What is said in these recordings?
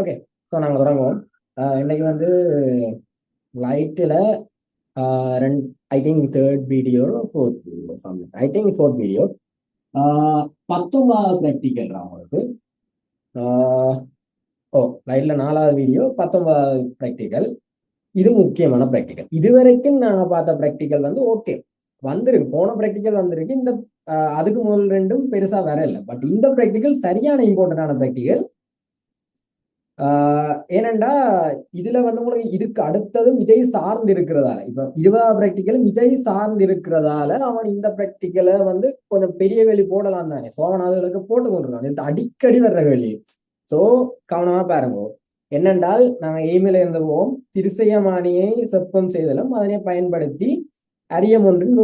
Okay. So நாங்கள் தொடங்குவோம். இன்னைக்கு வந்து லைட்டில் ரெண்டு, I think third video fourth video something, I think fourth video. 19 practical அவங்களுக்கு. ஆஹ் ஓ, லைட்டில் 4வது வீடியோ 19 ப்ராக்டிக்கல். இது முக்கியமான ப்ராக்டிக்கல். இதுவரைக்கும் நாங்கள் பார்த்த ப்ராக்டிக்கல் வந்து ஓகே வந்திருக்கு, போன ப்ராக்டிக்கல் வந்திருக்கு. இந்த அதுக்கு முதல் ரெண்டும் பெருசாக வர இல்லை. பட் இந்த ப்ராக்டிக்கல் சரியான இம்பார்ட்டண்டான ப்ராக்டிக்கல். ஏனண்டா இதுல வந்து உங்களுக்கு இதுக்கு அடுத்ததும் இதை சார்ந்து இருக்கிறதால, இப்ப 20வது ப்ராக்டிக்கலும் இதை சார்ந்து இருக்கிறதால அவன் இந்த ப்ராக்டிக்கலை வந்து கொஞ்சம் பெரிய கேள்வி போடலாம் தானே. ஸோ அவன் அதுகளுக்கு போட்டு கொண்டிருக்கான். இது அடிக்கடி வர்ற கேள்வி. ஸோ கவனமா பாருங்க. என்னென்றால் நாங்கள் எய்மில் இருந்து போவோம், திருசையமானியை செப்பம் செய்தலும் அதனை பயன்படுத்தி அரியம் ஒன்றின்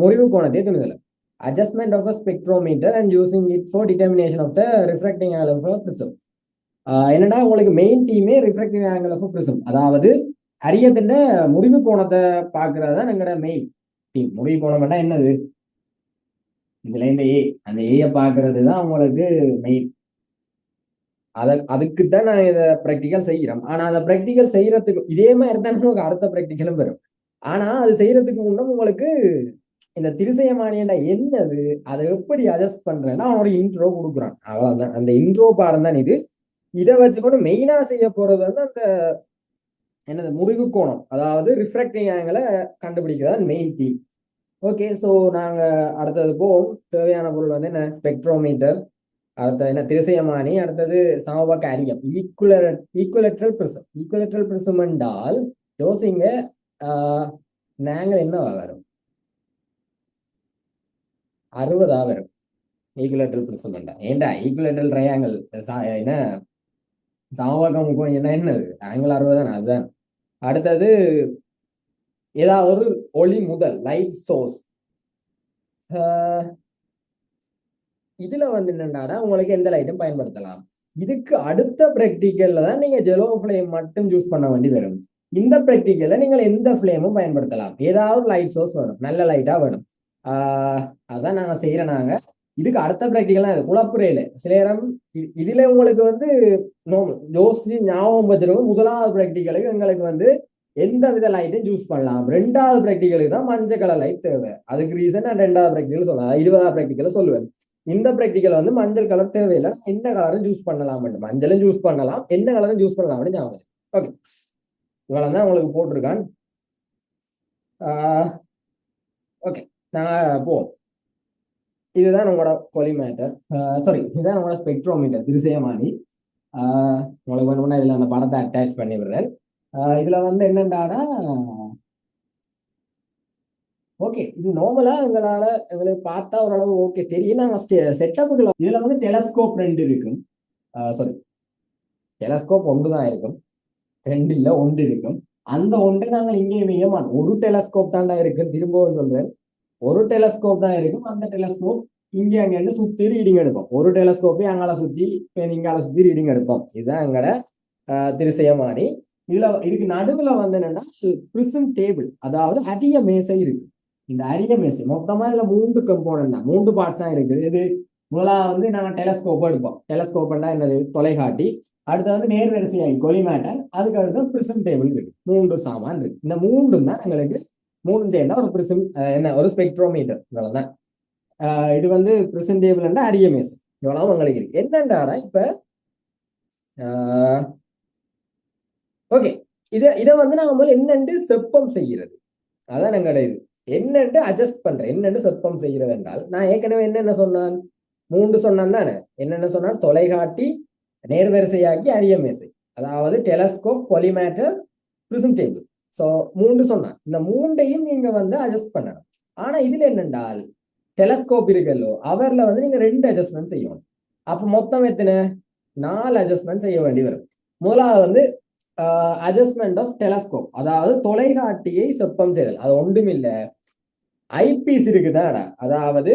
முறிவு கோணத்தை துணிதலும், adjustment of a spectrometer and using it for determination of the refracting angle of prism. என்னடா உங்களுக்கு மெயின் டீமே ரிஃப்ராக்டிவ் ஆங்கிள் ஆஃப் பிரிசம், அதாவது அரியத்தின் முடிவு கோணத்தை பார்க்கறது தான் எங்களோட மெயின் டீம். முடிவு கோணம் என்னது? இதுல இந்த ஏ, அந்த ஏயை பார்க்கறது தான் உங்களுக்கு மெயின். அதுக்கு தான் நான் இதை ப்ராக்டிக்கல் செய்கிறோம். ஆனா அந்த ப்ராக்டிக்கல் செய்யறதுக்கு இதே மாதிரி தான் உங்களுக்கு அடுத்த ப்ராக்டிக்கலும் வரும். ஆனா அது செய்யறதுக்கு முன்னும் உங்களுக்கு இந்த திருசயமானியண்டா என்னது, அதை எப்படி அட்ஜஸ்ட் பண்றேன்னா அவனோட இன்ட்ரோ கொடுக்குறான். அவ்வளவுதான். அந்த இன்ட்ரோ பாடம் தான் இது. இதை வச்சுக்கொண்டு மெயினா செய்ய போறது வந்து அந்த என்னது முறிவு கோணம், அதாவது ரிஃப்ராக்டிங் ஆங்கிளை கண்டுபிடிக்கிறது மெயின் தீம். ஓகே. ஸோ நாங்கள் அடுத்தது போவோம். தேவையான பொருள் வந்து என்ன? ஸ்பெக்ட்ரோமீட்டர், அடுத்தது என்ன? திருசயமானி, அடுத்தது சமபக்க அரியம், ஈக்குவலெட்ரல் பிரிசம். ஈக்குவலெட்ரல் பிரிசம் என்றால் யோசிங்க, நாங்கள் என்ன வரும்? 60 வரும் ஈக்குவலெட்ரல் பிரிசம் என்றா. ஏண்டா ஈக்குவலெட்ரல் ட்ரையாங்கிள் என்ன சமபக்க முக்கோணம் என்ன என்னது? ஆங்கிள் 60 தானே, அதுதான். அடுத்தது ஏதாவது ஒரு ஒளி முதல் லைட் சோர்ஸ். இதுல வந்து என்னன்னா உங்களுக்கு எந்த லைட்டும் பயன்படுத்தலாம். இதுக்கு அடுத்த ப்ராக்டிக்கல்ல தான் நீங்க ஜெலோ ஃபிளேம் மட்டும் யூஸ் பண்ண வேண்டி வரும். இந்த ப்ராக்டிக்கல்ல நீங்கள் எந்த ஃபிளேமும் பயன்படுத்தலாம். ஏதாவது லைட் சோர்ஸ் வேணும், நல்ல லைட்டா வேணும். அதான் நாங்க செய்யறோம். நாங்க இதுக்கு அடுத்த ப்ராக்டிக்கல் இது குழப்புறையில சில நேரம் இதுல உங்களுக்கு வந்து யோசிச்சு ஞாபகம் வச்சிருக்கோம். முதலாவது ப்ராக்டிக்கலுக்கு எங்களுக்கு வந்து எந்த வித லைட்டும் யூஸ் பண்ணலாம். 2வது ப்ராக்டிக்கலுக்கு தான் மஞ்சள் கலர் லைட் தேவை. அதுக்கு ரீசன் நான் 2வது ப்ராக்டிக்கல் சொல்லுவேன், 20வது ப்ராக்டிக்கல சொல்லுவேன். இந்த ப்ராக்டிக்கல் வந்து மஞ்சள் கலர் தேவையில்லை, என்ன கலரும் யூஸ் பண்ணலாம். மஞ்சளும் யூஸ் பண்ணலாம், என்ன கலரும் யூஸ் பண்ணலாம் அப்படின்னு ஞாபகம். ஓகே, இவ்வளவு தான் உங்களுக்கு போட்டிருக்கான். ஓகே, நாங்கள் போவோம். இதுதான் உங்களோட கொலிமேட்டர், சாரி இதுதான் உங்களோட ஸ்பெக்ட்ரோமீட்டர் திருசயமானி. உங்களுக்கு வேணும்னா இதுல அந்த படத்தை அட்டாச் பண்ணி விடுறேன். இதுல வந்து என்னண்டானா ஓகே, இது நார்மலா எங்களுக்கு பார்த்தா ஓரளவு ஓகே தெரியும். நாங்கள் செட்டப்புகள் இதுல வந்து டெலஸ்கோப் 2 இருக்கும். சாரி, டெலஸ்கோப் 1 தான் இருக்கும், 2 இல்ல 1 இருக்கும். அந்த ஒன்றை நாங்கள் இங்கே ஒரு டெலஸ்கோப் தாண்டா இருக்கு. திரும்பவும் சொல்றேன், ஒரு டெலஸ்கோப் தான் இருக்கும். அந்த டெலஸ்கோப் இங்கே அங்கே சுத்தி ரீடிங் எடுப்போம். ஒரு டெலஸ்கோப்பே அங்கால சுத்தி இங்கால சுத்தி ரீடிங் எடுப்போம். இதுதான் எங்கட திருசயமானி. இதுக்கு நடுவுல வந்து என்னன்னா பிரிசம் டேபிள், அதாவது அரிய மேசை இருக்கு. இந்த அரிய மேசை மொத்தமா இதுல 3 கம்போனன்ட் தான், 3 பார்ட்ஸ் தான் இருக்குது. இது முதலாவது வந்து நாங்க டெலஸ்கோப் எடுப்போம். டெலஸ்கோப்னா என்னது? தொலைகாட்டி. அடுத்து வந்து நேர்வரிசையாகி கொலிமேட்டர், அதுக்கு அடுத்து பிரிசம் டேபிள் இருக்கு. 3 சாமான் இருக்கு. இந்த 3 தான் எங்களுக்கு 3 சேர்ந்தா ஒரு பிரிசம், என்ன ஒரு ஸ்பெக்ட்ரோமீட்டர். இவ்வளவுதான். இது வந்து பிரிசம் டேபிள் அரிய மேசை. இவ்வளவு உங்களுக்கு இருக்கு. என்னண்டாடா இப்ப ஓகே, இதை வந்து நாங்க முதல்ல என்னென்று செப்பம் செய்கிறது, அதான் எங்களோட இது. என்னென்று அட்ஜஸ்ட் பண்றேன், என்னென்று செப்பம் செய்கிறது என்றால் நான் ஏற்கனவே என்னென்ன சொன்னான்? 3 சொன்னான் தானே. என்னென்ன சொன்னான்? தொலைகாட்டி, நேர்வரிசையாக்கி, அரிய மேசை, அதாவது டெலஸ்கோப், கொலிமேட்டர், பிரிசம் டேபிள். ஸோ 3 சொன்னான். இந்த 3ஐயும் நீங்க வந்து அட்ஜஸ்ட் பண்ணணும். ஆனா இதுல என்னென்றால் டெலஸ்கோப் இருக்கல்லோ, அவர்ல வந்து நீங்க 2 அட்ஜஸ்ட்மெண்ட் செய்யணும். அப்ப மொத்தம் எத்தனை? 4 அட்ஜஸ்ட்மெண்ட் செய்ய வேண்டி வரும். முதலாவது வந்து அட்ஜஸ்ட்மெண்ட் ஆஃப் டெலஸ்கோப், அதாவது தொலைகாட்டியை செப்பம் செய்தல். அது ஒன்றுமில்ல, ஐபீஸ் இருக்குதாடா, அதாவது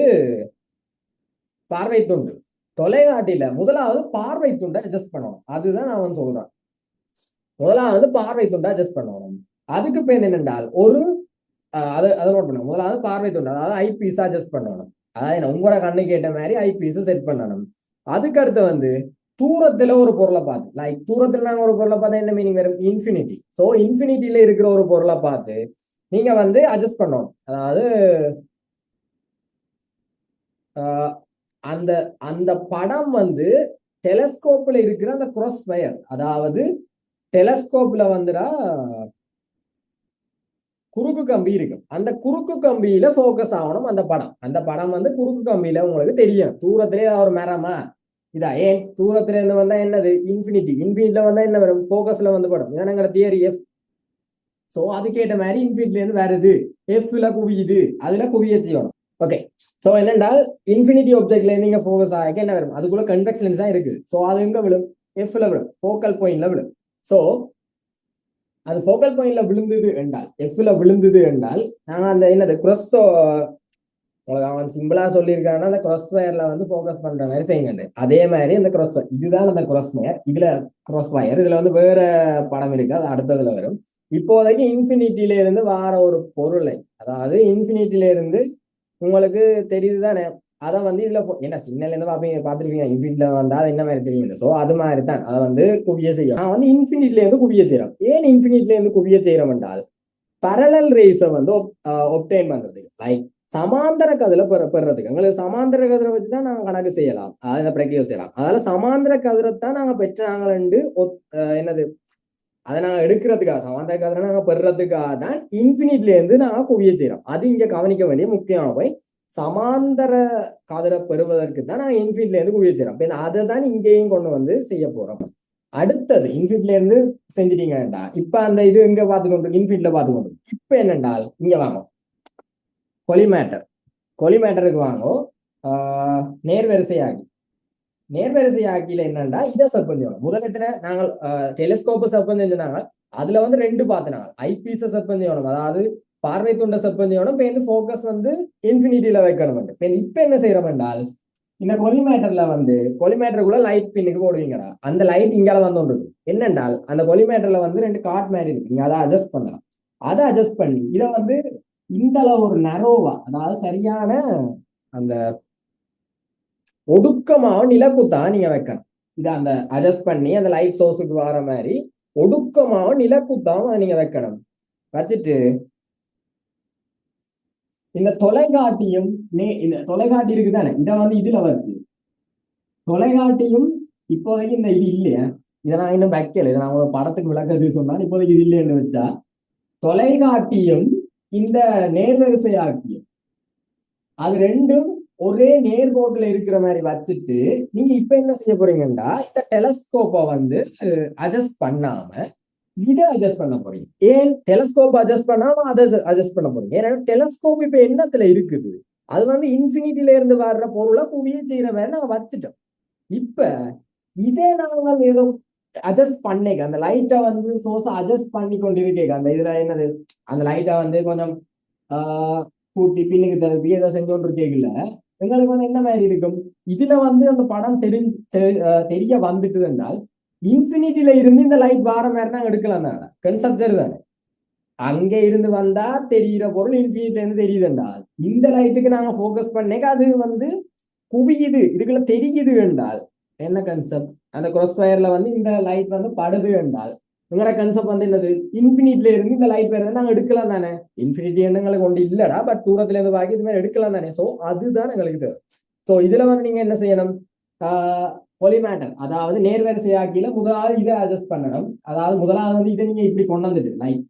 பார்வை துண்டு. தொலைகாட்டியில முதலாவது பார்வை துண்டை அட்ஜஸ்ட் பண்ணணும். அதுதான் அவன் சொல்றான். முதலாவது பார்வை துண்டை அட்ஜஸ்ட் பண்ணணும். அதுக்கு பேர் என்னென்றால் ஒரு அதை நோட் பண்ணணும். முதலாவது பார்வை துண்டு, அதாவது ஐபீஸ் அட்ஜஸ்ட் பண்ணணும். அதாவது உங்களோட கண்ணுக்கு ஏற்ற மாதிரி ஐபீஸ் செட் பண்ணணும். அதுக்கு அடுத்து வந்து தூரத்துல ஒரு பொருளை பார்த்து, லைக் தூரத்துல நாங்க ஒரு பொருளை பார்த்தா என்ன மீனிங் வரும்? இன்ஃபினிட்டி. ஸோ இன்ஃபினிட்டியில இருக்கிற ஒரு பொருளை பார்த்து நீங்க வந்து அட்ஜஸ்ட் பண்ணணும். அதாவது அந்த அந்த படம் வந்து டெலஸ்கோப்ல இருக்கிற அந்த கிராஸ் வயர், அதாவது டெலஸ்கோப்ல வந்துடா குறுக்கு கம்பி இருக்கும். அந்த குறுக்கு கம்பியில போக்கஸ் ஆகணும் அந்த படம். அந்த படம் வந்து குறுக்கு கம்பியில உங்களுக்கு தெரியும். தூரத்திலே ஒரு மரமா இதா, ஏன் தூரத்துல இருந்து வந்தா என்னது? இன்ஃபினிட்டி. இன்ஃபினிட்ல வந்தா என்ன வரும்? போக்கஸ்ல வந்து படம். இதான் எங்களோட தியரி எஃப். ஸோ அதுக்கேற்ற மாதிரி இன்ஃபினிட்ல இருந்து வருது, எஃப்ல குவியுது, அதுல குவிய செய்யணும். ஓகே. ஸோ என்னென்றால் இன்ஃபினிட்டி ஆப்ஜெக்ட்ல இருந்து நீங்க ஃபோக்கஸ் ஆக என்ன வரும்? அதுக்குள்ள கன்வெக்ஸ் லென்ஸ் தான் இருக்குது. ஸோ அது எங்க விழும்? எஃப்ல விழும், ஃபோக்கல் பாயிண்ட்ல விழும். ஸோ அது ஃபோக்கல் பாயிண்ட்ல விழுந்தது என்றால், எஃப்ல விழுந்தது என்றால் நாங்க அந்த என்னது கிராஸ், அவன் சிம்பிளா சொல்லியிருக்காங்கன்னா அந்த கிராஸ் வயர்ல வந்து ஃபோக்கஸ் பண்ற மாதிரி செய்யுங்க. அதே மாதிரி அந்த கிராஸ் வயர், இதுதான் அந்த கிராஸ் வயர். இதுல கிராஸ் வயர், இதுல வந்து வேற படம் இருக்கு, அது அடுத்ததுல வரும். இப்போதைக்கு இன்ஃபினிட்டில இருந்து வார ஒரு பொருளை, அதாவது இன்ஃபினிட்டில இருந்து உங்களுக்கு தெரியுது தானே, அதை வந்து இதுல என்ன சிக்னல் இருந்து பாத்துருப்பீங்க. இன்ஃபினிட்ல வந்தா அது என்ன மாதிரி தெரியும். ஸோ அது மாதிரி தான் அதை வந்து குவிய செய்யும். நான் வந்து இன்ஃபினிட்ல இருந்து குவிய செய்யறோம். ஏன் இன்ஃபினிட்ல இருந்து குவிய செய்யறோம் என்றால், பரலல் ரேஸை வந்து ஒப்டைன் பண்றதுக்கு, லைக் சமாந்தர கதிரை பெறதுக்கு. எங்களுக்கு சமாந்தர கதிரை வச்சுதான் நாங்க கணக்கு செய்யலாம், அதை ப்ராக்டிகல் செய்யலாம். அதனால சமாந்தர கதிரைத்தான் நாங்க பெற்றாங்கன்னு என்னது, அதை நாங்க எடுக்கிறதுக்காக, சமாந்தர கதிரை நாங்க பெறதுக்காக தான் இன்ஃபினிட்ல இருந்து நாங்க குவிய செய்யறோம். அது இங்க கவனிக்க வேண்டிய முக்கியமான போய், சமாந்தர கதிரை பெறுவதற்கு தான் நாங்க இன்ஃபினிட்ல இருந்து குவிய செய்யறோம். அதை தான் இங்கேயும் கொண்டு வந்து செய்ய போறோம். அடுத்தது இன்ஃபினிட்ல இருந்து செஞ்சிட்டீங்கடா, இப்ப அந்த இது இங்க பாத்துக்கொண்டு இன்ஃபினிட்ல பாத்துக்கொண்டு, இப்ப என்னென்றால் இங்க வாங்க, கொலிமேட்டர். கொலிமேட்டருக்கு வாங்கோ, நேர்வரிசையாகி. நேர்வரிசையாக்கியில என்னண்டா இதை சர்ப்பம் செய்யணும். முதலத்துல நாங்கள் டெலிஸ்கோப்பை சர்ப்பம் செஞ்சாங்க, அதுல வந்து ரெண்டு பார்த்தினாங்க. ஐபீஸ சர்ப்பம் செய்யணும், அதாவது பார்வை துண்டை சர்ப்பம் செய்யணும். இப்ப வந்து ஃபோக்கஸ் வந்து இன்ஃபினிட்டியில வைக்கணும். இப்ப என்ன செய்யறோம் என்றால், இந்த கொலிமேட்டர்ல வந்து கொலிமேட்டருக்குள்ள லைட் பின்னுக்கு போடுவீங்கடா. அந்த லைட் இங்கால வந்து ஒன்று இருக்கு. என்னென்றால் அந்த கொலிமேட்டர்ல வந்து ரெண்டு கார்ட் மாதிரி இருக்கு, நீங்க அதை அட்ஜஸ்ட் பண்ணலாம். அதை அட்ஜஸ்ட் பண்ணி இதை வந்து இந்த ஒரு நரோவா, அதாவது சரியான அந்த ஒடுக்கமாக நிலக்குத்தான் நீங்க வைக்கணும். இதை அந்த அட்ஜஸ்ட் பண்ணி அந்த லைட் சோர்ஸுக்கு வர மாதிரி ஒடுக்கமாக நிலக்குத்தான் அதை நீங்க வைக்கணும். வச்சுட்டு இந்த தொலைக்காட்டியும், இந்த தொலைக்காட்டி இருக்குதானே, இதை வந்து இதுல வச்சு தொலைக்காட்டியும் இப்போதைக்கு இந்த இது இல்லையா, இதை நான் இன்னும் வைக்கல, இதை நான் உங்களோட படத்துக்கு விளக்கத்துக்கு சொன்னால் இப்போதைக்கு இது இல்லைன்னு வச்சா, தொலைக்காட்டியும் இந்த நேர்வரிசையாக்கியும் அது ரெண்டும் ஒரே நேர்கோட்டுல இருக்கிற மாதிரி வச்சுட்டு நீங்க இப்ப என்ன செய்ய போறீங்கன்னா, இந்த டெலஸ்கோப்பை வந்து அட்ஜஸ்ட் பண்ணாம இதை அட்ஜஸ்ட் பண்ண போறீங்க. ஏன் டெலஸ்கோப் அட்ஜஸ்ட் பண்ணாம அதை அட்ஜஸ்ட் பண்ண போறீங்க? ஏன்னா டெலஸ்கோப் இப்ப என்னத்துல இருக்குது, அது வந்து இன்ஃபினிட்டில இருந்து வர்ற பொருளை குவிய செய்யற மாதிரி நாங்க வச்சுட்டோம். இப்ப இதே நாங்க ஏதோ அட்ஜஸ்ட் பண்ணிக்க, அந்த லைட்டை வந்து சோர்ஸ் அட்ஜஸ்ட் பண்ணி கொண்டிருக்கேன். அந்த இதுல என்னது, அந்த லைட்டை வந்து கொஞ்சம் கூட்டி பின்னுக்கு தரப்பி ஏதோ செஞ்சோன்னு இருக்கேங்கல்ல, எங்களுக்கு வந்து என்ன மாதிரி இருக்கும், இதுல வந்து அந்த படம் தெரிய வந்துட்டு என்றால் இன்ஃபினிட்டில இருந்து இந்த லைட் வார மாதிரி நாங்க எடுக்கலாம் தானே, கன்செப்ட் தானே. அங்க இருந்து வந்தா தெரிகிற பொருள் இன்ஃபினிட்ல இருந்து தெரியுது என்றால் இந்த லைட்டுக்கு நாங்க போக்கஸ் பண்ணேக்க அது வந்து குவியுது, இதுக்குள்ள தெரியுது என்றால் என்ன கன்செப்ட், அந்த கிராஸ் வயர்ல வந்து இந்த லைட் வந்து படுது என்றால் உங்களோட கன்செப்ட் வந்து என்னது, இன்ஃபினிட்ல இருந்து இந்த லைட் வேற நாங்க எடுக்கலாம் தானே. இன்ஃபினிட்டி எண்ணங்களுக்கு கொண்டு இல்லடா, பட் தூரத்துல இருந்து பாக்கி இது மாதிரி எடுக்கலாம் தானே. ஸோ அதுதான் எங்களுக்கு தேவை. ஸோ இதுல வந்து நீங்க என்ன செய்யணும், பொலிமேட்டர், அதாவது நேர்வரிசையாக்கியில முதலாவது இதை அட்ஜஸ்ட் பண்ணணும். அதாவது முதலாவது வந்து இதை நீங்க இப்படி கொண்டு வந்துட்டு, லைட்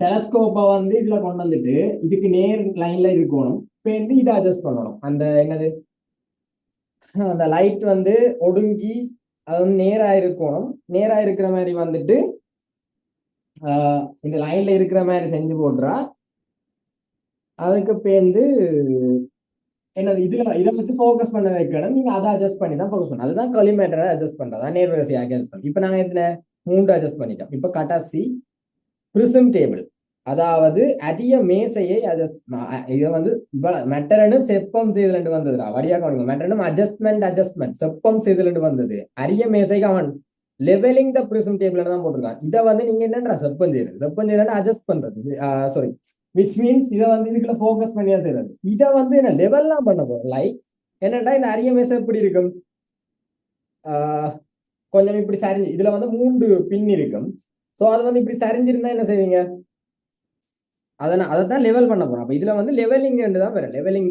டெலஸ்கோப்பை வந்து இதுல கொண்டு வந்துட்டு இதுக்கு நேர் லைன்ல இருக்கணும். இப்போ வந்து இதை அட்ஜஸ்ட் பண்ணணும். அந்த என்னது, அந்த லைட் வந்து ஒடுங்கி அது வந்து நேரா இருக்கணும். நேரா இருக்கிற மாதிரி வந்துட்டு இந்த லைன்ல இருக்கிற மாதிரி செஞ்சு போடுறா. அதுக்கு பேருந்து என்னது, இதுல இதை வச்சு ஃபோக்கஸ் பண்ண வைக்கணும். நீங்க அதை அட்ஜஸ்ட் பண்ணி தான் ஃபோக்கஸ் பண்ணணும். அதுதான் கொலிமேட்டரை அட்ஜஸ்ட் பண்றதா, நேர்வரிசையாக அட்ஜஸ்ட் பண்ணணும். இப்போ நாங்க எத்தனை 3 அட்ஜஸ்ட் பண்ணிட்டோம். இப்போ கட்டாசி பிரிசம் டேபிள், அதாவது அரிய மேசையை அட்ஜஸ்ட், இதை வந்து மெட்டரனு செப்பம் செய்தல் வந்ததுடா. வடியா கவனிங்க, மெட்டரனும் அட்ஜஸ்ட்மெண்ட் செப்பம் செய்தல் வந்தது. அரிய மேசைக்கு அவன் லெவலிங் த பிரிசம் டேபிள் தான் போட்டிருக்கான். இதை வந்து நீங்க என்னன்றா செப்பம் செய்யறது அட்ஜஸ்ட் பண்றது, சாரி, விச் மீன்ஸ் இதை வந்து இதுக்குள்ள ஃபோக்கஸ் பண்ணியா செய்யறது. இதை வந்து என்ன லெவல்லாம் பண்ண போறோம். லைக் என்னடா இந்த அரிய மேசை எப்படி இருக்கும், கொஞ்சம் இப்படி சரிஞ்சு இதுல வந்து 3 பின் இருக்கும். ஸோ அது வந்து இப்படி சரிஞ்சிருந்தா என்ன செய்வீங்க? அதைத்தான் லெவல் பண்ண போறோம். அப்ப இதுல வந்து லெவலிங் தான் வரும். லெவலிங்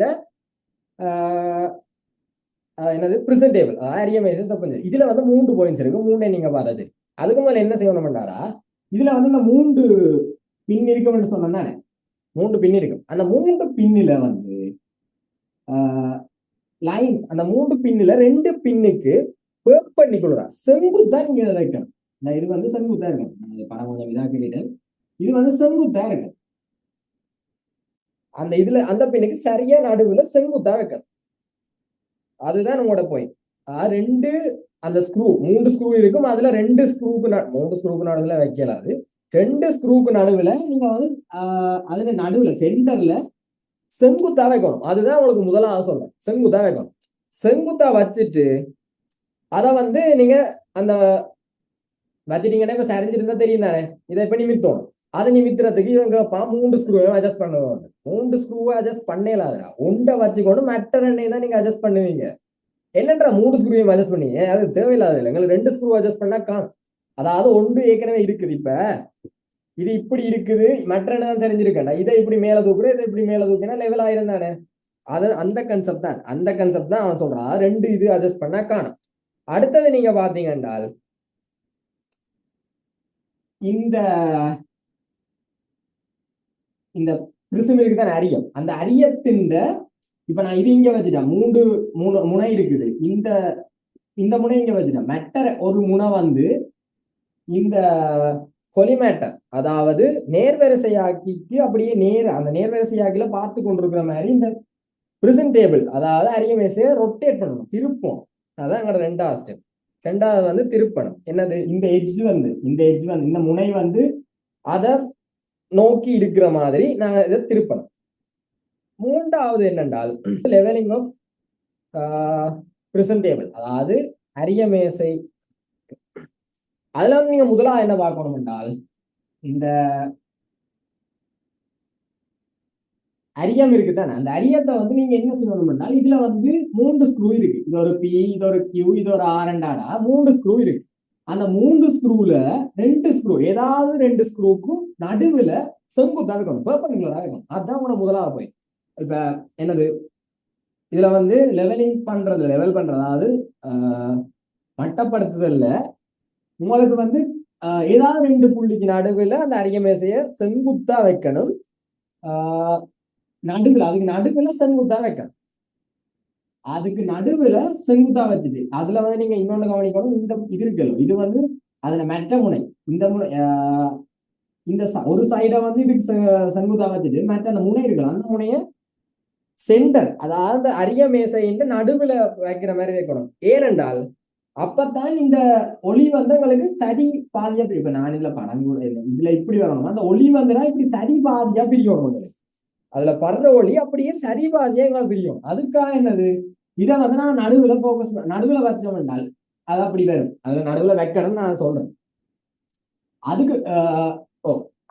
என்னது ப்ரெசென்டேபிள் ஆரியமைசஸ் கொஞ்சம் இதுல வந்து 3 பாயிண்ட்ஸ் இருக்கு. 3 நீங்க பார்த்தா சரி. அதுக்கு மேல என்ன செய்யணும்டாடா, இதுல வந்து இந்த 3 பின் இருக்கும்னு சொன்னேன் தானே, 3 பின் இருக்கும். அந்த 3 பின்னில வந்து லைன்ஸ், அந்த 3 பின்னில 2 பின்னுக்கு பெர்பெண்டிகுலரா செங்குத்தா நீங்க இதை வைக்கணும். இது வந்து செங்குத்தா இருக்கும். படம் கொஞ்சம் இதா கேட்டேன். இது வந்து செங்குத்தா இருக்கு. அந்த இதுல அந்த பின்னுக்கு சரியா நடுவுல செங்குத்தா வைக்கணும். அதுதான் நம்மளோட பாயிண்ட். 2 அந்த ஸ்க்ரூ 3 ஸ்க்ரூ இருக்கும். அதுல 2 ஸ்க்ரூக்கு 3 ஸ்க்ரூக்கு நடுவுல வைக்கலாது. 2 ஸ்க்ரூக்கு நடுவுல நீங்க வந்து அதுல நடுவுல சென்டர்ல செங்குத்தா வைக்கணும். அதுதான் உங்களுக்கு முதலாக சொல்றேன். செங்குத்தா வைக்கணும். செங்குத்தா வச்சுட்டு அதை வந்து நீங்க அந்த வச்சுட்டீங்கன்னா இப்ப சரிஞ்சிருந்தா தெரியும் தானே, இதை இப்ப நிமித்தணும். அதை நிமித்துறதுக்கு இவங்க 3 ஸ்க்ரூவை அட்ஜஸ்ட் பண்ணுவாங்க. 3 ஸ்க்ரூவை அட்ஜஸ்ட் பண்ணலாதுடா. ஒன்றை வச்சுக்கொண்டு மற்ற 2 தான் நீங்க அட்ஜஸ்ட் பண்ணுவீங்க. என்னன்றா 3 ஸ்க்ரூவையும் அட்ஜஸ்ட் பண்ணி அது தேவையில்லாத இல்லை. எங்களுக்கு 2 ஸ்க்ரூ அட்ஜஸ்ட் பண்ணா காணும். அதாவது ஒன்று ஏற்கனவே இருக்குது. இப்ப இது இப்படி இருக்குது, மற்ற தான் தெரிஞ்சிருக்கேன்டா. இதை இப்படி மேல தூக்குறேன், இதை இப்படி மேல தூக்கினா லெவல் ஆயிரம் தானே. அது அந்த கன்செப்ட் தான். அந்த கன்செப்ட் தான் அவன் சொல்றான். 2 இது அட்ஜஸ்ட் பண்ணா காணும். அடுத்தது நீங்க பாத்தீங்க என்றால் இந்த இந்த பிரிசம் இருக்குதான் அரியம். அந்த அரியத்தின் இப்ப நான் இது இங்க வச்சுட்டேன். 3 முனை இருக்குது. இந்த இந்த முனை இங்க வச்சுட்டேன். மெட்டர் ஒரு முனை வந்து இந்த கொலிமேட்டர், அதாவது நேர்வரிசையாக்கிக்கு அப்படியே அந்த நேர்வரிசையாக்கில பார்த்து கொண்டிருக்கிற மாதிரி இந்த பிரிசன் டேபிள், அதாவது அரிய மேசையை ரொட்டேட் பண்ணணும், திருப்போம். அதான் எங்களோட 2வது ஸ்டெப். 2வது வந்து திருப்பணும். என்னது, இந்த எட்ஜ் வந்து இந்த முனை வந்து அதை நோக்கி இருக்கிற மாதிரி நாங்கள் இதை திருப்பணும். 3வது என்னென்றால் லெவலிங் ஆஃப் பிரிசன் டேபிள், அதாவது அரிய மேசை. அதுல வந்து நீங்க முதலாக என்ன பார்க்கணும் என்றால், இந்த அரியம் இருக்குதானே, அந்த அரியத்தை வந்து நீங்க என்ன செய்யணும் என்றால், இதுல வந்து 3 ஸ்க்ரூ இருக்கு. இது ஒரு பி, இது ஒரு கியூ, இது ஒரு ஆர்டாடா 3 ஸ்க்ரூ இருக்கு. அந்த 3 ஸ்க்ரூல 2 ஸ்க்ரூ, ஏதாவது 2 ஸ்க்ரூக்கும் நடுவுல செங்குத்தா இருக்கணும், பெர்பெண்டிகுலரா இருக்கணும். அதுதான் உங்களோட முதலாக போய். இப்ப என்னது, இதுல வந்து லெவல் பண்றது, அதாவது மட்டப்படுத்துதல்ல உங்களுக்கு வந்து ஏதாவது 2 புள்ளிக்கு நடுவில் அந்த அரிய மேசையை செங்குத்தா வைக்கணும். அதுக்கு நடுவில் செங்குத்தா வைக்கணும். அதுக்கு நடுவில் செங்குத்தா வச்சுட்டு அதுல வந்து நீங்க இன்னொன்னு கவனிக்கணும். இந்த இது இருக்கணும், இது வந்து அதுல மெட்ட முனை, இந்த முனை இந்த ஒரு சைடை வந்து இதுக்கு செங்குத்தா வச்சுட்டு மற்ற அந்த முனை இருக்கலாம், அந்த முனைய சென்டர், அதாவது அரிய மேசைன்ற நடுவில் வைக்கிற மாதிரி வைக்கணும். ஏனென்றால் அப்பத்தான் இந்த ஒளி வந்து உங்களுக்கு சரி பாதியா பிரியும். இப்ப நான் இல்ல படம் கூட இல்லை, இதுல இப்படி வரணும். அந்த ஒளி வந்துனா இப்படி சரி பாதியா பிரியும். உங்களுக்கு அதுல படுற ஒளி அப்படியே சரி பாதியா எங்களுக்கு பிரியும். அதுக்காக என்னது, இதை வந்து நான் நடுவுல போக்கஸ் நடுவுல வச்சோம் என்றால் அது அப்படி வரும். அதுல நடுவுல வைக்கணும்னு நான் சொல்றேன். அதுக்கு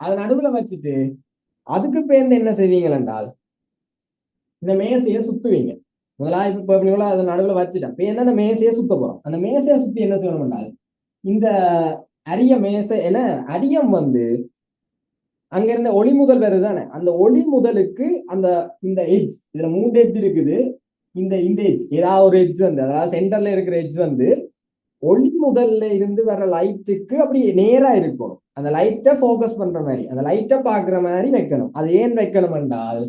அதை நடுவுல வச்சுட்டு அதுக்கு பேர்ந்து என்ன செய்வீங்க என்றால், இந்த மேசையை சுத்துவீங்க. முதலாவது இப்ப அதை நடுவுல வச்சுட்டேன். இப்ப என்ன, அந்த மேசையை சுத்த போறோம். அந்த மேசையை சுத்தி என்ன செய்யணும் என்றால், இந்த அரிய மேசை என அரியம் வந்து அங்க இருந்த ஒளி முதல் வருதுதானே, அந்த ஒளி முதலுக்கு அந்த இந்த எட்ஜ், இதுல 3 எட்ஜ் இருக்குது. இந்த எட்ஜ் ஏதாவது ஒரு எட்ஜ் வந்து, அதாவது சென்டர்ல இருக்கிற எட்ஜ் வந்து ஒளி முதல்ல இருந்து வர லைட்டுக்கு அப்படி நேரா இருக்கணும். அந்த லைட்டை ஃபோக்கஸ் பண்ற மாதிரி, அந்த லைட்டை பாக்குற மாதிரி வைக்கணும். அது ஏன் வைக்கணும் என்றால்,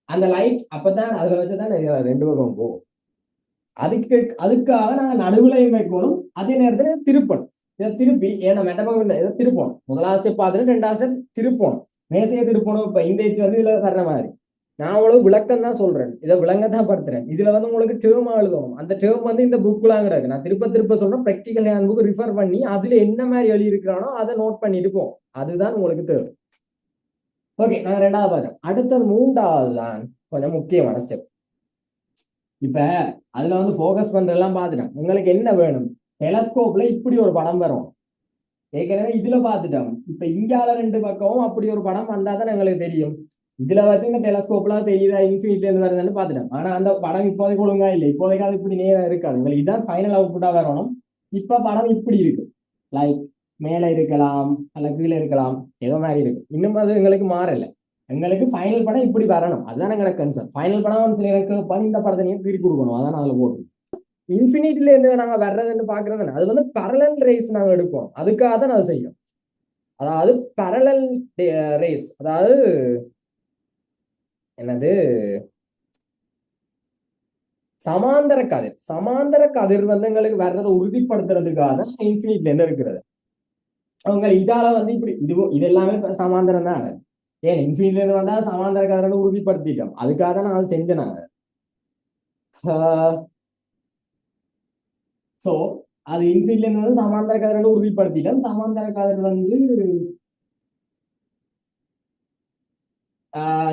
அந்த லைட் அப்பதான் அதுல வச்சுதான் 2 பக்கம் போகும். அதுக்காக நாங்க நடுவுலையும் வைக்கணும். அதே நேரத்தில் திருப்பணும். இதை திருப்பி ஏன்னா மெட்டபக்கம் இதை திருப்பணும். முதலாவது ஸ்டெப் பார்த்துட்டு 2வது ஸ்டெப் திருப்பணும். மேசையை திருப்பணும். இப்ப இந்த எட்ஜ் வந்து இதுல வர்ற மாதிரி நான் உங்களுக்கு விளக்கம் தான் சொல்றேன், இதை விளங்கத்தான் படுத்துறேன். இதுல வந்து உங்களுக்கு டேர்ம் எழுதணும். அந்த டேர்ம் வந்து இந்த புக்லாம் கிடக்கு. நான் திருப்ப சொல்றேன். ப்ராக்டிகல் ஹேண்ட் புக் ரிஃபர் பண்ணி அதுல என்ன மாதிரி எழுதி இருக்கிறானோ அதை நோட் பண்ணிட்டு போம். அதுதான் உங்களுக்கு தேவை. ஓகே, நான் 2வது பார்த்தேன். அடுத்தது 3வது தான் கொஞ்சம் முக்கியமான ஸ்டெப். இப்ப அதுல வந்து ஃபோக்கஸ் பண்றதெல்லாம் பார்த்துட்டேன். உங்களுக்கு என்ன வேணும், டெலஸ்கோப்ல இப்படி ஒரு படம் வரும். ஏற்கனவே இதுல பார்த்துட்டோம். இப்ப இங்கால 2 பக்கமும் அப்படி ஒரு படம் வந்தா தான் எங்களுக்கு தெரியும். இதுல வச்சு இந்த டெலஸ்கோப்ல தெரியுதா இன்ஃபினிட்ல இருந்து வருதுன்னு பாத்துட்டேன். ஆனா அந்த படம் இப்போதைக்கு ஒழுங்கா இல்லை, இப்போதைக்கு அது இப்படி நேரம் இருக்காது. உங்களுக்கு இதுதான் ஃபைனல் அவுட்புட்டா வரணும். இப்ப படம் இப்படி இருக்கு, லைக் மேல இருக்கலாம் அல்ல கீழே இருக்கலாம், ஏதோ மாதிரி இருக்கு. இன்னும் அது எங்களுக்கு மாறல. எங்களுக்கு ஃபைனல் படம் இப்படி வரணும், அதுதான் எங்களுக்கு கன்சர்ன். ஃபைனல் படம் சில எனக்கு இந்த படத்தை நீங்க திருப்பி கொடுக்கணும், அதான் அதுல போட்டு இன்ஃபினிட்டில இருந்து நாங்க வர்றதுன்னு பாக்குறது. அது வந்து பரலல் ரேஸ் நாங்க எடுப்போம், அதுக்காக தான் அதை செய்யும். அதாவது பரலல் ரேஸ், அதாவது என்னது, சமாந்தர கதிர். சமாந்தர கதிர் வந்து எங்களுக்கு வர்றதை உறுதிப்படுத்துறதுக்காக தான் இன்ஃபினிட்ல இருந்து இருக்கிறது. அவங்க இதால வந்து இப்படி இது எல்லாமே சமாந்தரம் தான். ஏன் இன்ஃபினிட்ல இருந்து வந்தா சமாந்தர கதிரை உறுதிப்படுத்திட்டோம், அதுக்காக தான் நான் செஞ்சேன் நாங்க. ஸோ அது இன்ஃபினிட்ல இருந்து வந்து சமாந்தர கதிரை உறுதிப்படுத்திட்டோம். சமாந்தர கதிர் வந்து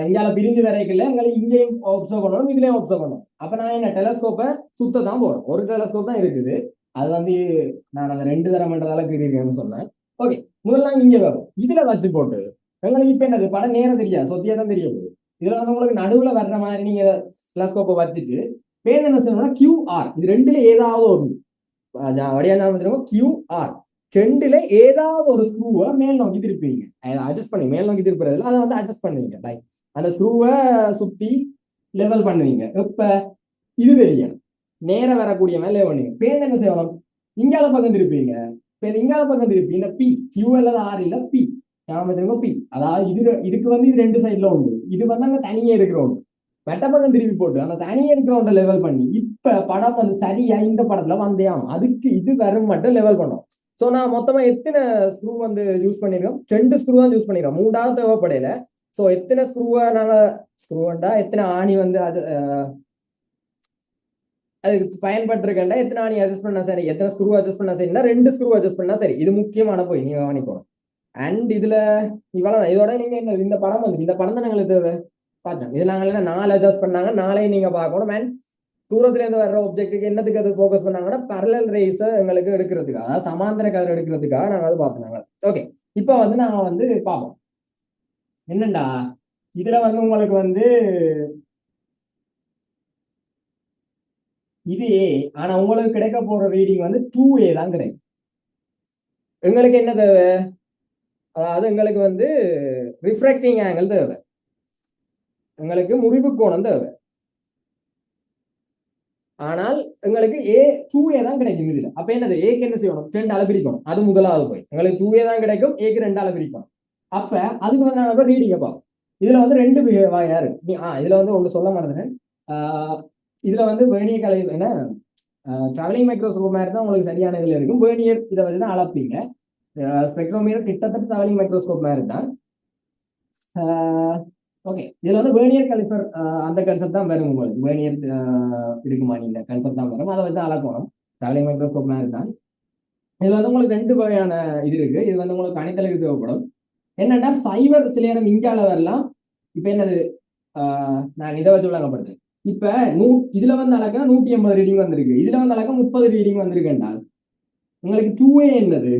இங்கால பிரிஞ்சு வரைக்கல எங்களுக்கு இங்கேயும் ஒப்சர்வ் பண்ணணும், இதுலயும் ஒப்சர்வ் பண்ணணும். அப்ப நான் என்ன டெலஸ்கோப்பை சுத்த தான் போறோம். ஒரு டெலஸ்கோப் தான் இருக்குது, அது வந்து நான் அந்த 2 தரம்ன்றதால கீறிருக்கேன்னு சொன்னேன். ஓகே, முதல்ல இங்க வரும், இதுல வச்சு போட்டு எங்களுக்கு இப்ப என்னது படம் நேரம் தெரியாது, சொத்தியா தான் தெரிய போகுது. இதுல வந்து உங்களுக்கு நடுவுல வர்ற மாதிரி நீங்க டெலஸ்கோப்பை வச்சுட்டு பேர் என்ன செய்யணும்னா QR, இது ரெண்டுல ஏதாவது ஒரு வடிவா QR ரெண்டுல ஏதாவது ஒரு ஸ்க்ரூவை மேல் நோக்கி திருப்பீங்க. அட்ஜஸ்ட் பண்ணி மேல் நோக்கி திருப்புறதுல அதை வந்து அட்ஜஸ்ட் பண்ணுவீங்க. லைக் அந்த ஸ்க்ரூவை சுத்தி லெவல் பண்ணுவீங்க. இப்ப இது தெரியும், நேரம் வரக்கூடிய மேல லெவல் பண்ணுவீங்க. பேர் என்ன செய்யணும், இங்கால பக்கம் திருப்பீங்க. பேர் இங்கால பக்கம் திருப்பி இந்த P Q அல்லது R இல்ல P ஞாபகம் P. அதாவது இதுக்கு வந்து இது 2 சைட்ல உண்டு, இது வந்து அங்க தனியே இருக்கிற ஒன்று. மெட்ட பக்கம் திருப்பி போட்டு அந்த தனியே இருக்கிற ஒன்றை லெவல் பண்ணி இப்ப படம் வந்து சரியா இந்த படத்துல வந்தே ஆகும். அதுக்கு இது வரும் மட்டும் லெவல் பண்ணும். ஸோ நான் மொத்தமா எத்தனை ஸ்க்ரூ வந்து யூஸ் பண்ணிருக்கோம், 2 ஸ்க்ரூ தான் யூஸ் பண்ணிருக்கோம், 3வது தேவைப்படையில. ஸோ எத்தனை ஸ்க்ரூவை நாங்க ஸ்க்ரூண்டா எத்தனை ஆணி வந்து அதுக்கு பயன்பட்டிருக்கேன்டா, எத்தனை ஆணி அட்ஜஸ்ட் பண்ணா சரி, எத்தனை ஸ்க்ரூ அட்ஜஸ்ட் பண்ணா சரினா 2 ஸ்க்ரூ அட்ஜஸ்ட் பண்ணா சரி. இது முக்கியமான போய் நீங்க கவனிக்கணும். அண்ட் இதுல இவ்வளவு இதோட நீங்க என்ன இந்த படம் வந்து இந்த படம் தான் எங்களுக்கு பார்த்தோம். இது நாங்கள் 4 அட்ஜஸ்ட் பண்ணாங்க, 4ஐயும் நீங்க பார்க்கணும். அண்ட் தூரத்துல இருந்து வர்ற ஒப்ஜெக்ட்டுக்கு என்னத்துக்கு அது ஃபோக்கஸ் பண்ணாங்கன்னா பரலல் ரேஸை எங்களுக்கு எடுக்கிறதுக்காக, அதாவது சமாந்தர கதிர் எடுக்கிறதுக்காக நாங்கள் அது பார்த்துனாங்க. ஓகே, இப்போ வந்து நாங்க வந்து பார்ப்போம் என்னண்டா இதுல வந்து உங்களுக்கு வந்து இது A, ஆனா உங்களுக்கு கிடைக்க போற ரீடிங் வந்து 2A தான் கிடைக்கும். எங்களுக்கு என்ன தேவை, அதாவது எங்களுக்கு வந்து ரிஃப்ராக்டிங் ஆங்கிள் தேவை, எங்களுக்கு முறிவு கோணம் தேவை. ஆனால் எங்களுக்கு A2A தான் கிடைக்கும் இதுல. அப்ப என்னது, ஏக்கு என்ன செய்யணும், 2 ஆல பிரிக்கணும். அது முதலாவது போய் எங்களுக்கு 2A தான் கிடைக்கும், ஏக்கு 2 ஆல பிரிக்கணும். அப்ப அதுக்கு வந்து நான் ரீடிங்க பார்ப்போம். இதுல வந்து 2 வகையா இருக்கு. இதுல வந்து ஒன்று சொல்ல மறந்துட்டேன். இதுல வந்து வேர்னியர் கலை என்ன டிராவலிங் மைக்ரோஸ்கோப் மாதிரி தான் உங்களுக்கு சரியான இதுல இருக்கும். வேர்னியர் இதை வச்சு தான் அளப்பீங்க. ஸ்பெக்ட்ரோமீட்டர் கிட்டத்தட்ட டிராவலிங் மைக்ரோஸ்கோப் மாதிரி தான். ஓகே, இதுல வந்து வேர்னியர் கலிஃபர் அந்த கன்செப்ட் தான் வரும். உங்களுக்கு வேர்னியர் இருக்குமா இந்த கன்செப்ட் தான் வரும், அதை வந்து அளக்கணும். டிராவலிங் மைக்ரோஸ்கோப் மாதிரி தான். இதுல வந்து உங்களுக்கு 2 வகையான இது இருக்கு. இது வந்து உங்களுக்கு கணித்தலுக்கு தேவைப்படும். என்னன்னா சைவர் சில நேரம் இங்கால வரலாம். இப்ப என்னது, நான் இதை வச்சு விளங்கப்படுத்தேன். இப்ப இதுல வந்து அளக்க 180 ரீடிங் வந்திருக்கு, இதுல வந்து அளக்க 30 ரீடிங் வந்திருக்கு என்றால் உங்களுக்கு 2A என்னது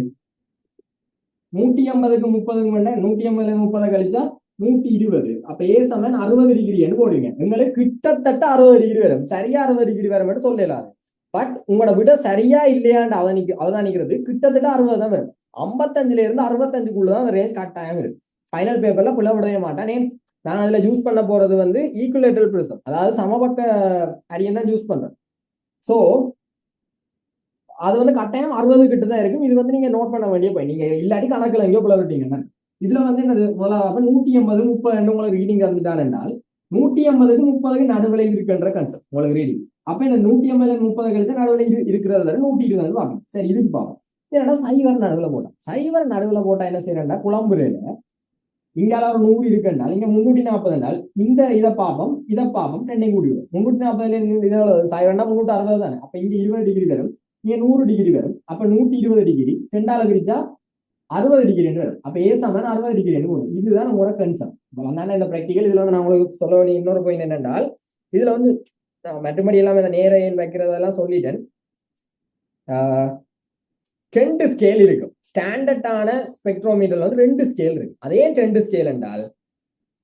180க்கு 30 180 30 கழிச்சா 120. அப்ப A சமன் 60 டிகிரி போடுவீங்க. உங்களுக்கு கிட்டத்தட்ட 60 டிகிரி வரும், சரியா 60 டிகிரி வரும் மட்டும் சொல்லலாது. பட் உங்களோட விட சரியா இல்லையாண்டு அவதானிக்கிறது கிட்டத்தட்ட 60 தான் வரும். 55ல இருந்து 65க்குள்ளதான் அந்த ரேஞ்ச் கட்டாயம் இருக்கு. ஃபைனல் பேப்பர்ல புள்ள விடவே மாட்டேன். நான் அதுல யூஸ் பண்ண போறது வந்து ஈக்குவலேட்டரல் பிரிசம், அதாவது சமபக்க அரியன் தான் யூஸ் பண்றேன். ஸோ அது வந்து கட்டாயம் 60 கிட்ட தான் இருக்கும். இது வந்து நீங்க நோட் பண்ண வேண்டிய போய், நீங்க இல்லாட்டி கணக்குல எங்கேயோ புள்ள விட்டீங்கன்னா இதுல வந்து என்னது முதலாக 180 30 உங்களுக்கு ரீடிங் வந்துட்டான் என்றால் 180க்கு 30க்கு நடுவில் இருக்குன்ற கன்செப்ட் உங்களுக்கு ரீடிங். அப்ப இந்த 180 30 கழிச்சா நடுவில் இருக்கிறது வரை 120 பார்க்கணும். சரி, இதுக்கு பார்ப்போம். என்னடா சைவர் நடுவில் போட்டா, சைவர் நடுவில் போட்டா என்ன செய்யறா, குழம்புறையில இங்கால ஒரு 100 இருக்குன்றால் இங்க 340 என்றால் இந்த இதை பார்ப்போம் ரெண்டையும் கூடி வரும். 340 சைவர்னா 360 தானே. அப்ப இங்க 20 டிகிரி வரும், இங்க 100 டிகிரி வரும். அப்ப 120 டிகிரி 2ஆல பிரிச்சா 60 டிகிரி வரும். அப்ப A சமன் 60 டிகிரி வரும். இதுதான் நம்மளோட கன்செப்ட். வந்தானே இந்த ப்ராக்டிகல். இதுல வந்து நான் உங்களுக்கு சொல்ல வேண்டிய இன்னொரு பாயிண்ட் என்னென்றால், இதுல வந்து மற்றபடி எல்லாம் இந்த நேர எண் வைக்கிறதெல்லாம் சொல்லிட்டேன். 2 ஸ்கேல் இருக்கும். ஸ்டாண்டர்டான ஸ்பெக்ட்ரோமீட்டர்ல வந்து 2 ஸ்கேல் இருக்கு. அதே 2 ஸ்கேல் என்றால்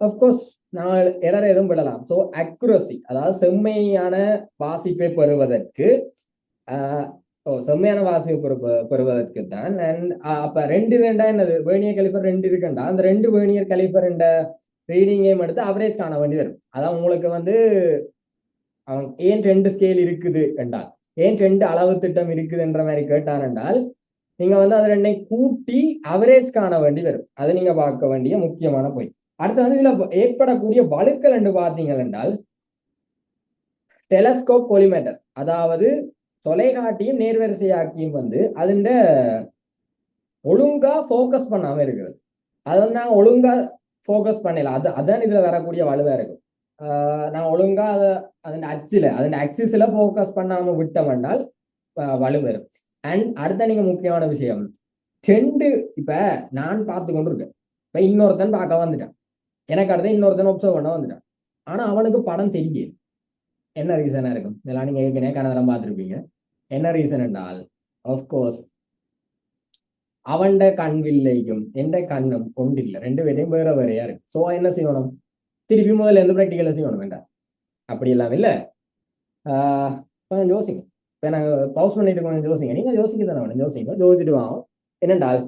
அப்கோர்ஸ் நாங்கள் எரர் எதுவும் விடலாம். ஸோ அக்யூரசி, அதாவது செம்மையான வாசிப்பை பெறுவதற்கு செம்மையான வாசிப்பை பெறுவதற்கு தான். அண்ட் அப்ப ரெண்டா என்னது, வேர்னியர் கலிஃபர் 2 இருக்குண்டா, அந்த 2 வேர்னியர் கலிஃபர் ரீடிங்கையும் எடுத்து அவரேஜ் காண வேண்டி வரும். அதான் உங்களுக்கு வந்து அவன் ஏன் 2 ஸ்கேல் இருக்குது என்றால், ஏன் 2 அளவு திட்டம் இருக்குதுன்ற மாதிரி கேட்டான் என்றால், நீங்க வந்து அதை 2 கூட்டி அவரேஜ் காண வேண்டி வரும். அதை நீங்க பார்க்க வேண்டிய முக்கியமான போய். அடுத்து வந்து இதுல ஏற்படக்கூடிய வழுக்கள் என்று பார்த்தீங்க என்றால், டெலஸ்கோப் கோலிமேட்டர், அதாவது தொலைக்காட்டியும் நேர்வரிசையாக்கியும் வந்து அதுண்ட ஒழுங்கா ஃபோக்கஸ் பண்ணாம இருக்கிறது. அது வந்து நாங்கள் ஒழுங்கா ஃபோக்கஸ் பண்ணல, அதான் இதுல வரக்கூடிய வலுவா இருக்கும். நான் ஒழுங்கா அதன் ஆக்சிஸ்ல ஃபோக்கஸ் பண்ணாம விட்டோம் என்றால் வலு வரும். அண்ட் அடுத்த நீங்க முக்கியமான விஷயம், 2 இப்ப நான் பார்த்து கொண்டு இருக்கேன், இப்ப இன்னொருத்தன் பார்க்க வந்துட்டான், எனக்கு அடுத்த இன்னொருத்தன் ஒப்சர்வ் பண்ண வந்துட்டான், ஆனா அவனுக்கு படம் தெரியல. என்ன ரீசனா இருக்கும்? இதெல்லாம் நீங்க ஏற்கனவே கணவரம் பார்த்துருப்பீங்க. என்ன ரீசன் என்றால், ஆஃப்கோர்ஸ் அவன்ட கண் வில்லைக்கும் எந்த கண்ணும் ஒன்றில்லை, 2 பேரையும் வேற வேறையா இருக்கு. ஸோ என்ன செய்யணும், திருப்பி முதல்ல இருந்து ப்ராக்டிக்கலாக செய்யணும் வேண்டாம். அப்படி இல்லாம இல்லை, கொஞ்சம் யோசிங்க. இப்போ நாங்கள் பவுஸ் பண்ணிட்டு கொஞ்சம் யோசிங்க, நீங்கள் யோசிக்க தானே வேணும், யோசிச்சுட்டு வாங்க. என்னென்றால்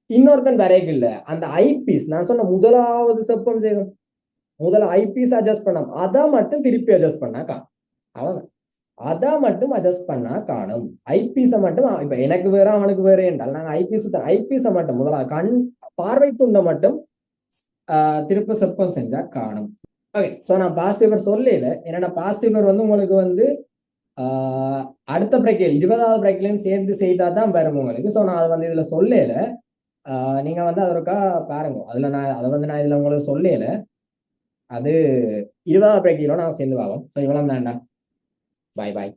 இன்னொருத்தன் வரைக்கும் இல்லை, அந்த ஐபீஸ் நான் சொன்ன முதலாவது செப்பம் செய்யணும், முதல்ல ஐபீஸ் அட்ஜஸ்ட் பண்ணாம அதை மட்டும் திருப்பி அட்ஜஸ்ட் பண்ணா காணும். அவன் அதை மட்டும் அட்ஜஸ்ட் பண்ணா காணும். ஐபீஸை மட்டும் இப்ப எனக்கு வேற அவனுக்கு வேற என்றால் நாங்கள் ஐபீஸை மட்டும் முதல்ல கண் பார்வை துண்டை மட்டும் திருப்ப செப்பம் செஞ்சா காணும். ஓகே, ஸோ நான் பாஸ்ட் பேப்பர் சொல்லல, என்னோட பாஸ்ட் பேப்பர் வந்து உங்களுக்கு வந்து அடுத்த பிரேக்கில் 20வது பிரேக்லையும் சேர்ந்து செய்தா தான் வரும் உங்களுக்கு. ஸோ நான் அதை வந்து இதுல சொல்லல, நீங்க வந்து அதற்கா பாருங்க, அதுல நான் இதுல உங்களுக்கு சொல்லல, அது 20வது பிரேக்கிலோ நாங்கள் சேர்ந்து வாவோம். ஸோ இவ்வளோ தான்டா. பாய் பாய்.